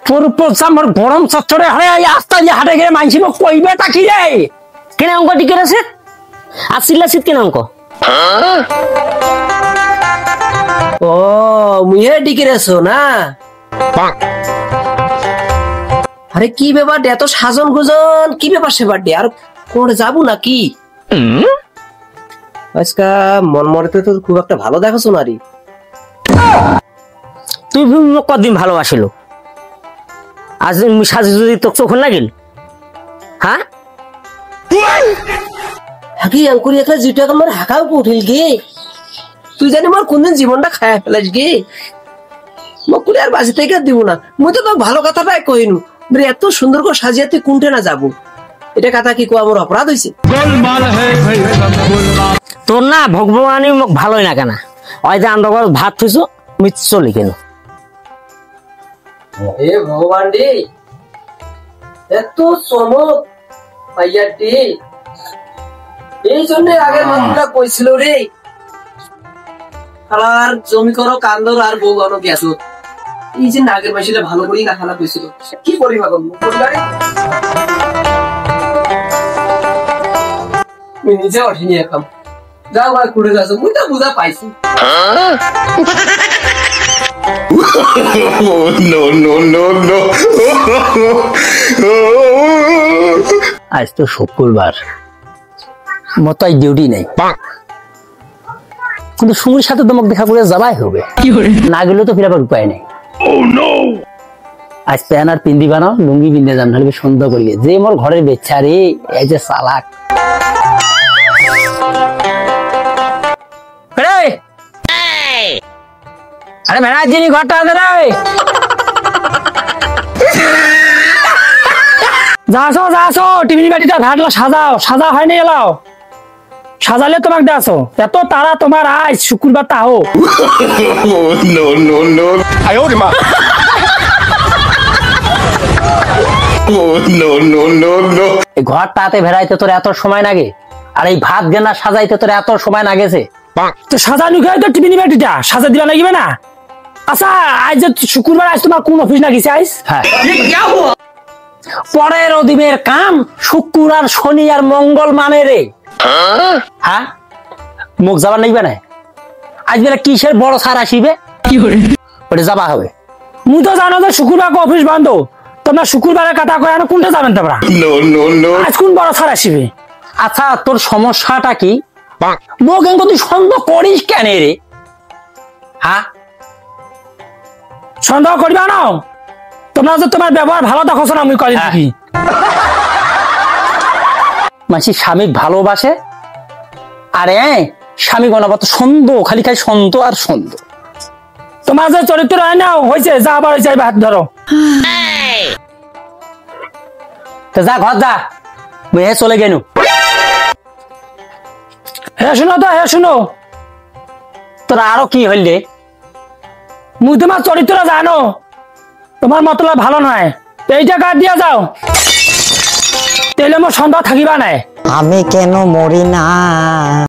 তোর আমার গরম চচ্চরে হারে আস্তা দিয়ে হাটে গিয়ে মানছি কইবে তাকি রে কেন অঙ্ক টিকে আছে আর চিল্লা শীত কেন অঙ্ক ও মুহে টিকে রেছো না আরে কি ব্যাপার এত সাজন গুজন কি ব্যাপার সে বার্থডে আর কোনে যাবো নাকি আজকা মন মরতে তো খুব একটা ভালো দেখাছো নারী তুই কদিন ভালোবাসিল আজ সাজি যদি তোর চোখ লাগিল হ্যাঁ হাকি আঙ্কুরি একটা জিটা আমার হাঁকাও উঠিল গে তুই জানি আমার কোনদিন জীবনটা খায়া ফেলাস গে মকুরি আর বাজি থেকে দিব না মুই তো ভালো কথাটাই কইনু এত সুন্দর করে সাজিয়া তুই কোনটা না যাবো এটা কথা কি কো আমার অপরাধ হয়েছে তোর না ভগবানই মোক ভালোই না কেন ওই যে আমরা ভাত থুইছো আমি চলি কেন হে ভগবান রে এত চমক পাইয়াটি এই জন্য আগের মানুষটা কইছিল রে আর জমি করো কান্দর আর বউ আনো গেছো এই যে নাগের মাসিটা ভালো করেই না খানা কইছিল কি করিবা গো পরিবারে আমি নিজে উঠিনি এখন যাও আর কুড়ে যাচ্ছ মুই তো বুঝা পাইছি নো আজ তো শুক্রবার মতাই ডিউটি নেই কিন্তু সুমির সাথে তোমাকে দেখা করে যাবাই হবে না গেলেও তো ফিরাবার উপায় নেই আজ প্যান আর পিন্দি বানাও লুঙ্গি পিন্দে যান নাহলে সুন্দর করিয়ে যে মোর ঘরের বেচ্ছা রে এই যে চালাক আরে মেরাজ যিনি ঘরটা আছে রে যাসো টিভি বাটিটা ঘাটলা সাজা হয়নি এলাও সাজালে তোমাকে দেখো এত তারা তোমার আজ শুক্রবার তাও ঘরটাতে ভেড়াইতে তোর এত সময় লাগে আর এই ভাত গেনা সাজাইতে তোর এত সময় লাগেছে তো সাজানো খাই তো টিভি বাটিটা সাজা দিবা লাগবে না আচ্ছা আজ যে শুক্রবার আজ তোমার কোন অফিস নাকি আইস হ্যাঁ পরের অদিবের কাম শুক্র আর শনি আর মঙ্গল মানে রে হ্যাঁ মুখ যাবার নাইবে না আজ বেলা কিসের বড় সার আসিবে কি করে ওটা যাবা হবে মুই তো জানো যে শুক্রবার অফিস বন্ধ তোমরা শুক্রবারের কথা কয় না কোনটা যাবেন তোমরা আজ কোন বড় সার আসিবে আচ্ছা তোর সমস্যাটা কি মুখ এঙ্গ তুই সন্দেহ করিস কেন রে হ্যাঁ সন্দেহ করিবা না তোমরা যে তোমার ব্যবহার ভালো দেখছ না আমি করি নাকি মাসি স্বামী ভালোবাসে আরে স্বামী গণাবত সন্দেহ খালি খালি সন্দেহ আর সন্দেহ তোমার যে চরিত্র হয় না হয়েছে যা আবার হয়েছে হাত ধরো যা ঘর যা মেয়ে চলে গেল হ্যাঁ শুনো তো হ্যাঁ শুনো তোরা আরো কি হইলে মুই তোমার চরিত্র জানো তোমার মতলব ভালো নয় এই জায়গা দিয়া যাও তাহলে মোর সন্দেহ থাকিবা নাই আমি কেন মরি না।